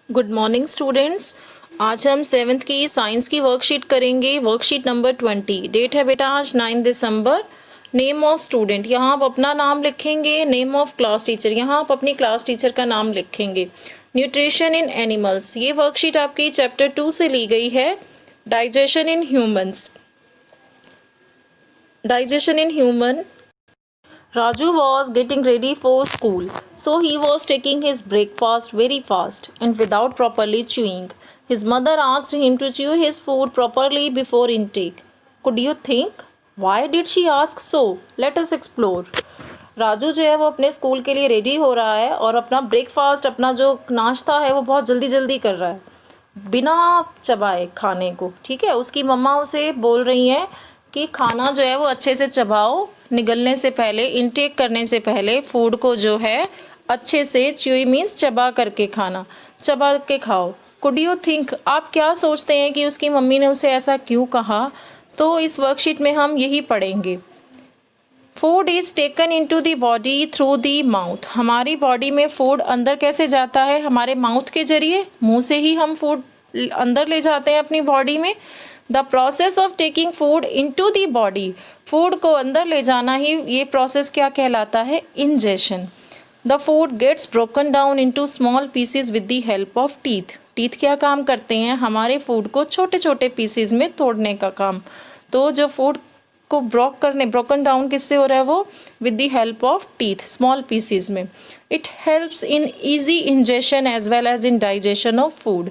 Good morning students. आज हम seventh की साइंस की वर्कशीट करेंगे। Worksheet number 20। डेट है बेटा आज 9 दिसंबर। नेम ऑफ स्टूडेंट, यहाँ आप अपना नाम लिखेंगे। नेम ऑफ क्लास टीचर, यहाँ आप अपनी क्लास टीचर का नाम लिखेंगे। न्यूट्रिशन इन एनिमल्स, ये वर्कशीट आपकी चैप्टर 2 से ली गई है। Digestion in humans, digestion in human. Raju was getting ready for school, so he was taking his breakfast very fast and without properly chewing. His mother asked him to chew his food properly before intake. Could you think? Why did she ask so? Let us explore. Raju जो है वो अपने school के लिए ready हो रहा है और अपना ब्रेकफास्ट, अपना जो नाश्ता है वो बहुत जल्दी जल्दी कर रहा है बिना चबाए खाने को। ठीक है, उसकी मम्मा उसे बोल रही हैं कि खाना जो है वो अच्छे से चबाओ, निगलने से पहले, इनटेक करने से पहले फूड को जो है अच्छे से, च्यूई मीन्स चबा करके खाना, चबा के खाओ। कुड यू थिंक, आप क्या सोचते हैं कि उसकी मम्मी ने उसे ऐसा क्यों कहा? तो इस वर्कशीट में हम यही पढ़ेंगे। Food is taken into the body through the mouth. हमारी बॉडी में फूड अंदर कैसे जाता है? हमारे माउथ के जरिए, मुंह से ही हम फूड अंदर ले जाते हैं अपनी बॉडी में। The process of taking food into the body, food को अंदर ले जाना ही ये प्रोसेस क्या कहलाता है? Ingestion. The food gets broken down into small pieces with the help of teeth. Teeth क्या काम करते हैं? हमारे फूड को छोटे छोटे पीसेस में तोड़ने का काम। तो जो फूड को ब्रोकन डाउन किससे हो रहा है? वो with the help of teeth, small pieces में। It helps in easy ingestion as well as in digestion of food.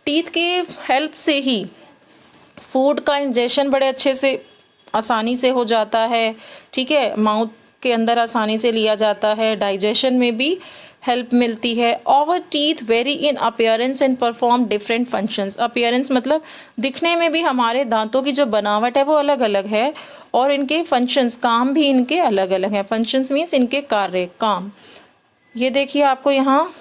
Teeth के हेल्प से ही फूड का इंजेशन बड़े अच्छे से, आसानी से हो जाता है। ठीक है, माउथ के अंदर आसानी से लिया जाता है। डाइजेशन में भी हेल्प मिलती है। Our teeth very in appearance and perform different functions. Appearance मतलब दिखने में भी हमारे दांतों की जो बनावट है वो अलग अलग है और इनके फंक्शंस, काम भी इनके अलग अलग हैं। फंक्शंस मीन्स इनके कार्य, काम। ये देखिए, आपको यहाँ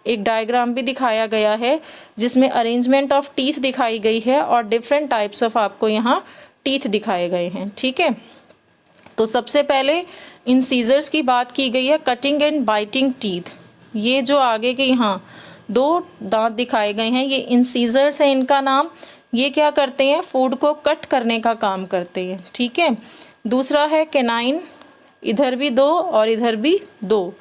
एक डायग्राम भी दिखाया गया है जिसमें अरेंजमेंट ऑफ टीथ दिखाई गई है और डिफरेंट टाइप्स ऑफ आपको यहाँ टीथ दिखाए गए हैं। ठीक है, तो सबसे पहले इन सीजर्स की बात की गई है, कटिंग एंड बाइटिंग टीथ। ये जो आगे के यहाँ दो दांत दिखाए गए हैं, ये इन सीजर्स है इनका नाम। ये क्या करते हैं? फूड को कट करने का काम करते हैं। ठीक है, दूसरा है कैनाइन, इधर भी दो और इधर भी दो।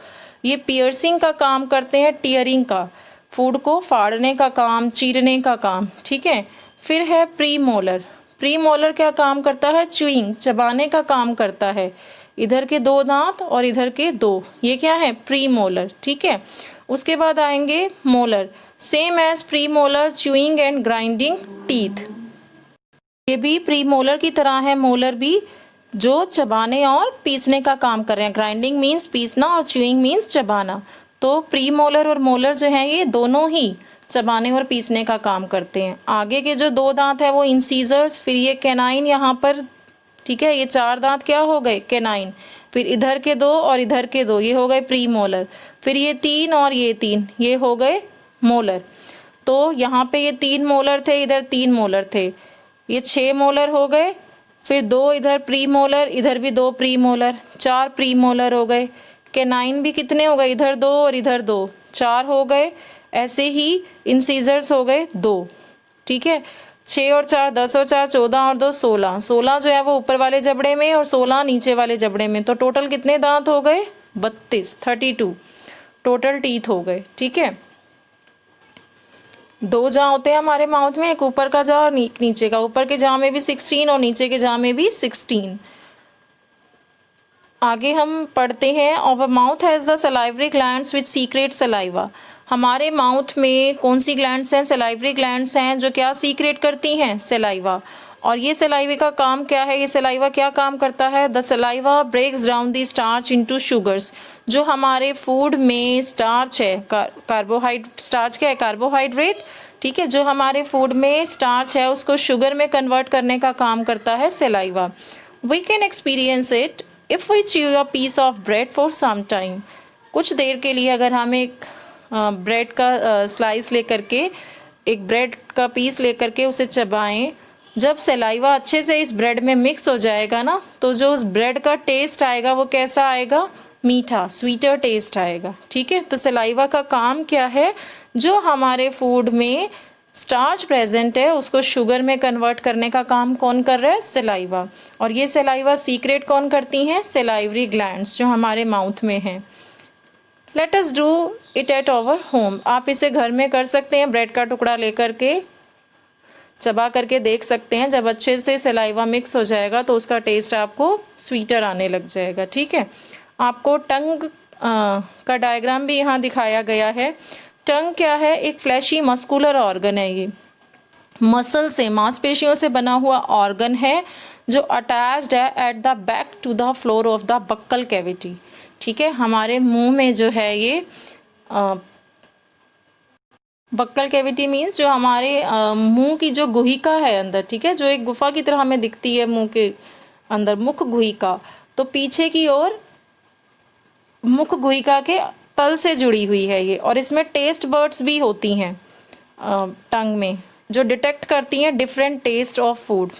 ये पियर्सिंग का काम करते हैं, टीयरिंग का, फूड को फाड़ने का काम, चीरने का काम। ठीक है, फिर है प्री मोलर। प्री मोलर क्या काम करता है? च्यूइंग, चबाने का काम करता है। इधर के दो दांत और इधर के दो, ये क्या है? Premolar. ठीक है, उसके बाद आएंगे molar, same as premolar, chewing and grinding teeth. ये भी प्री मोलर की तरह है, मोलर भी, जो चबाने और पीसने का काम कर रहे हैं। ग्राइंडिंग मीन्स पीसना और च्यूइंग मीन्स चबाना। तो प्री मोलर और मोलर जो हैं ये दोनों ही चबाने और पीसने का काम करते हैं। आगे के जो दो दांत है वो इंसीजर्स, फिर ये कैनाइन यहाँ पर। ठीक है, ये चार दांत क्या हो गए? कैनाइन। फिर इधर के दो और इधर के दो, ये हो गए प्री मोलर। फिर ये तीन और ये तीन, ये हो गए मोलर। तो यहाँ पे ये 3 मोलर थे, इधर 3 मोलर थे, ये 6 मोलर हो गए। फिर दो इधर प्री मोलर, इधर भी 2 प्री मोलर, 4 प्री मोलर हो गए। कैनाइन भी कितने हो गए? इधर 2 और इधर 2, 4 हो गए। ऐसे ही इंसीजर्स हो गए 2। ठीक है, 6 और 4 10 और 4 14 और 2 16। 16 जो है वो ऊपर वाले जबड़े में और 16 नीचे वाले जबड़े में। तो टोटल कितने दांत हो गए? 32, 32 टोटल टीथ हो गए। ठीक है, दो जाँ होते हैं हमारे माउथ में, एक ऊपर का जाँ और नीचे का। ऊपर के जाँ में भी 16 और नीचे के जाँ में भी 16। आगे हम पढ़ते हैं, our mouth has the salivary glands which secrete saliva. हमारे माउथ में कौन सी ग्लैंड्स हैं? सलाइवरी ग्लैंड्स हैं, जो क्या सीक्रेट करती हैं? सलाइवा। और ये सलाइवे का काम क्या है? ये सलाइवा क्या काम करता है? The saliva breaks down the starch into sugars. जो हमारे फूड में स्टार्च है, स्टार्च क्या है? कार्बोहाइड्रेट। ठीक है, जो हमारे फूड में स्टार्च है उसको शुगर में कन्वर्ट करने का काम करता है saliva. We can experience it if we chew a piece of bread for some time. कुछ देर के लिए अगर हम एक ब्रेड का स्लाइस लेकर के, एक ब्रेड का पीस लेकर के उसे चबाएं, जब सलाइवा अच्छे से इस ब्रेड में मिक्स हो जाएगा ना, तो जो उस ब्रेड का टेस्ट आएगा वो कैसा आएगा? मीठा, स्वीटर टेस्ट आएगा। ठीक है, तो सलाइवा का काम क्या है, जो हमारे फूड में स्टार्च प्रेजेंट है उसको शुगर में कन्वर्ट करने का काम कौन कर रहा है, सलाइवा। और ये सलाइवा सीक्रेट कौन करती हैं, सलाइवरी ग्लैंड्स जो हमारे माउथ में हैं। Let us do it at our home. आप इसे घर में कर सकते हैं, ब्रेड का टुकड़ा लेकर के चबा करके देख सकते हैं। जब अच्छे से सलाइवा मिक्स हो जाएगा तो उसका टेस्ट आपको स्वीटर आने लग जाएगा। ठीक है, आपको टंग का डायग्राम भी यहाँ दिखाया गया है। टंग क्या है, एक फ्लैशी मस्कुलर ऑर्गन है। ये मसल से, मांसपेशियों से बना हुआ ऑर्गन है जो अटैच्ड है at the back to the floor of the buccal cavity. ठीक है, हमारे मुंह में जो है ये बक्कल कैविटी मीन्स जो हमारे मुंह की जो गुहिका है अंदर, ठीक है, जो एक गुफा की तरह हमें दिखती है मुंह के अंदर, मुख गुहिका, तो पीछे की ओर मुख गुहिका के तल से जुड़ी हुई है ये। और इसमें टेस्ट बर्ड्स भी होती हैं टंग में, जो डिटेक्ट करती हैं different taste of food.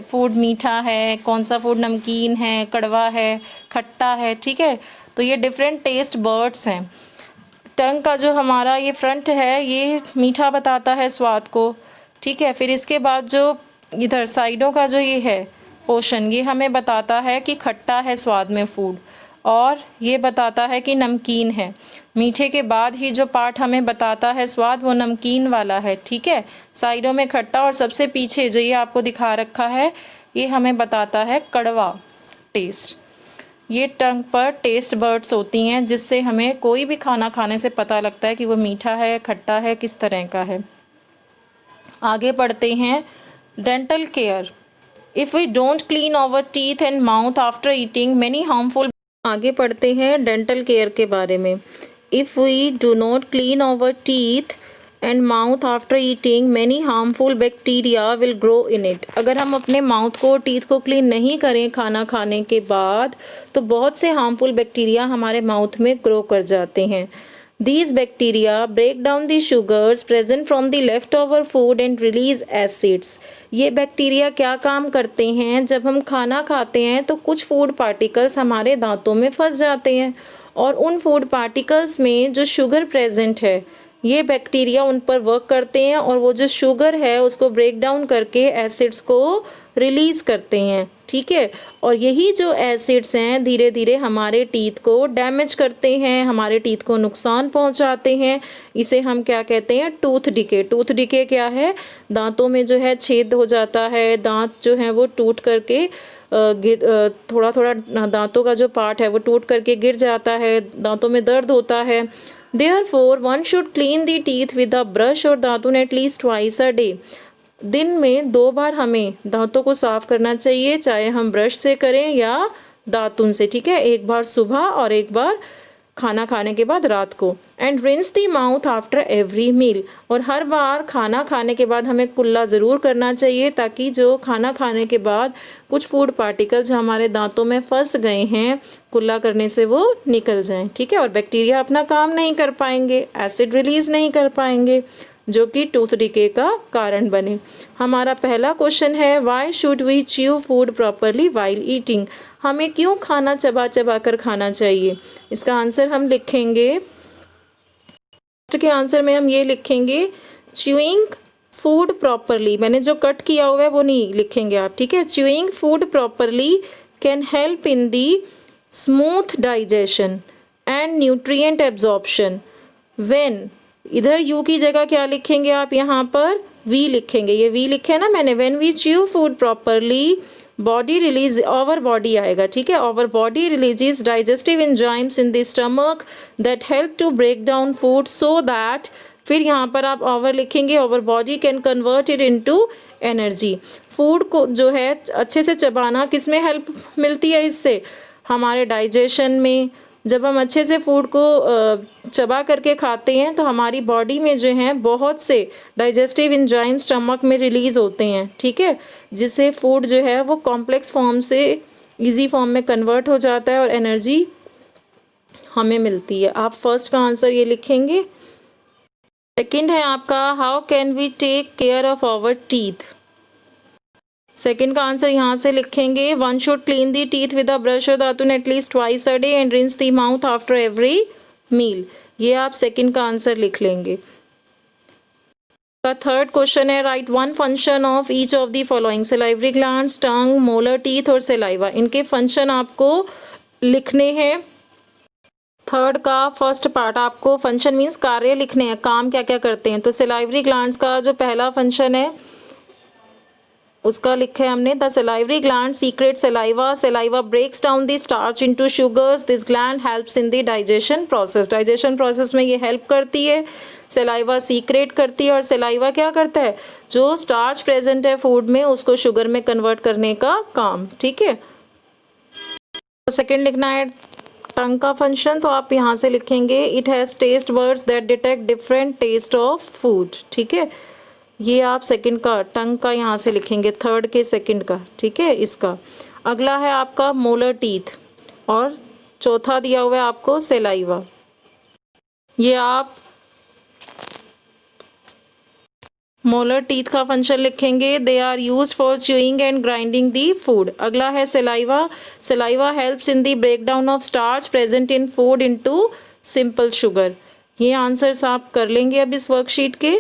Food मीठा है, कौन सा फूड नमकीन है, कड़वा है, खट्टा है। ठीक है, तो ये डिफरेंट टेस्ट बर्ड्स हैं। टंग का जो हमारा ये फ्रंट है ये मीठा बताता है स्वाद को। ठीक है, फिर इसके बाद जो इधर साइडों का जो ये है पोर्शन, ये हमें बताता है कि खट्टा है स्वाद में फूड, और ये बताता है कि नमकीन है। मीठे के बाद ही जो पार्ट हमें बताता है स्वाद, वो नमकीन वाला है। ठीक है, साइडों में खट्टा, और सबसे पीछे जो ये आपको दिखा रखा है ये हमें बताता है कड़वा टेस्ट। ये टंग पर टेस्ट बर्ड्स होती हैं जिससे हमें कोई भी खाना खाने से पता लगता है कि वो मीठा है, खट्टा है, किस तरह का है। आगे पढ़ते हैं, dental care. If we don't clean our teeth and mouth after eating many harmful. आगे पढ़ते हैं डेंटल केयर के बारे में। If we do not clean our teeth and mouth after eating many harmful bacteria will grow in it. अगर हम अपने mouth को, टीथ को क्लीन नहीं करें खाना खाने के बाद, तो बहुत से हार्मफुल बैक्टीरिया हमारे माउथ में ग्रो कर जाते हैं। These bacteria break down the sugars present from the leftover food and release acids. ये बैक्टीरिया क्या काम करते हैं, जब हम खाना खाते हैं तो कुछ फूड पार्टिकल्स हमारे दांतों में फंस जाते हैं, और उन फूड पार्टिकल्स में जो शुगर प्रेजेंट है ये बैक्टीरिया उन पर वर्क करते हैं, और वो जो शुगर है उसको ब्रेक डाउन करके एसिड्स को रिलीज़ करते हैं। ठीक है, और यही जो एसिड्स हैं धीरे धीरे हमारे टीथ को डैमेज करते हैं, हमारे टीथ को नुकसान पहुंचाते हैं। इसे हम क्या कहते हैं, टूथ डिके। टूथ डिके क्या है, दांतों में जो है छेद हो जाता है, दांत जो है वो टूट करके थोड़ा थोड़ा दांतों का जो पार्ट है वो टूट करके गिर जाता है, दांतों में दर्द होता है। Therefore, one should clean the teeth with a brush और दातुन at least twice a day. दिन में 2 बार हमें दांतों को साफ करना चाहिए, चाहे हम ब्रश से करें या दातुन से। ठीक है, एक बार सुबह और एक बार खाना खाने के बाद रात को। And rinse the mouth after every meal. और हर बार खाना खाने के बाद हमें कुल्ला ज़रूर करना चाहिए, ताकि जो खाना खाने के बाद कुछ फूड पार्टिकल जो हमारे दांतों में फंस गए हैं कुल्ला करने से वो निकल जाएं। ठीक है, और बैक्टीरिया अपना काम नहीं कर पाएंगे, एसिड रिलीज़ नहीं कर पाएंगे, जो कि टूथ डिके का कारण बने। हमारा पहला क्वेश्चन है, why should we chew food properly while eating. हमें क्यों खाना चबा चबा कर खाना चाहिए। इसका आंसर हम लिखेंगे, के आंसर में हम ये लिखेंगे, च्यूइंग फूड प्रॉपरली। मैंने जो कट किया हुआ है वो नहीं लिखेंगे आप। ठीक है, chewing food properly can help in the smooth digestion and nutrient absorption when, इधर यू की जगह क्या लिखेंगे आप, यहाँ पर वी लिखेंगे। ये वी लिखे है ना मैंने। When we chew food properly body release, our body आएगा। ठीक है, our body releases digestive enzymes in the stomach that help to break down food so that, फिर यहाँ पर आप ओवर लिखेंगे, our body can convert it into energy. Food को जो है अच्छे से चबाना किस में हेल्प मिलती है, इससे हमारे डाइजेशन में। जब हम अच्छे से फूड को चबा करके खाते हैं तो हमारी बॉडी में जो है बहुत से डाइजेस्टिव एंजाइम स्टमक में रिलीज़ होते हैं। ठीक है, जिससे फूड जो है वो कॉम्प्लेक्स फॉर्म से इजी फॉर्म में कन्वर्ट हो जाता है और एनर्जी हमें मिलती है। आप फर्स्ट का आंसर ये लिखेंगे। सेकंड है आपका, how can we take care of our teeth. Second का आंसर यहाँ से लिखेंगे, one should clean the teeth with a brush और दातुन at least twice a day and rinse the mouth after every meal. ये आप सेकंड का आंसर लिख लेंगे। का थर्ड क्वेश्चन है, write one function of each of the following, salivary glands, tongue, molar teeth और सलाइवा। इनके फंक्शन आपको लिखने हैं। थर्ड का फर्स्ट पार्ट आपको फंक्शन मीन्स कार्य लिखने हैं, काम क्या क्या करते हैं। तो सलाइवरी ग्लैंड्स का जो पहला फंक्शन है उसका लिखा है हमने, the salivary gland secrete saliva, saliva breaks down the starch into sugars, this gland helps in the digestion process. Digestion process में ये हेल्प करती है, सलाइवा सीक्रेट करती है और सलाइवा क्या करता है, जो स्टार्च प्रेजेंट है फूड में उसको शुगर में कन्वर्ट करने का काम। ठीक है, तो सेकेंड लिखना है टंग का फंक्शन, तो आप यहाँ से लिखेंगे, it has taste buds that detect different taste of food. ठीक है, ये आप सेकंड का टंग का यहाँ से लिखेंगे, थर्ड के सेकंड का। ठीक है, इसका अगला है आपका मोलर टीथ और चौथा दिया हुआ है आपको सलाइवा। ये आप मोलर टीथ का फंक्शन लिखेंगे, they are used for chewing and grinding the food. अगला है saliva, saliva helps in the break down of starch present in food into simple sugar. ये आंसर्स आप कर लेंगे अब इस वर्कशीट के।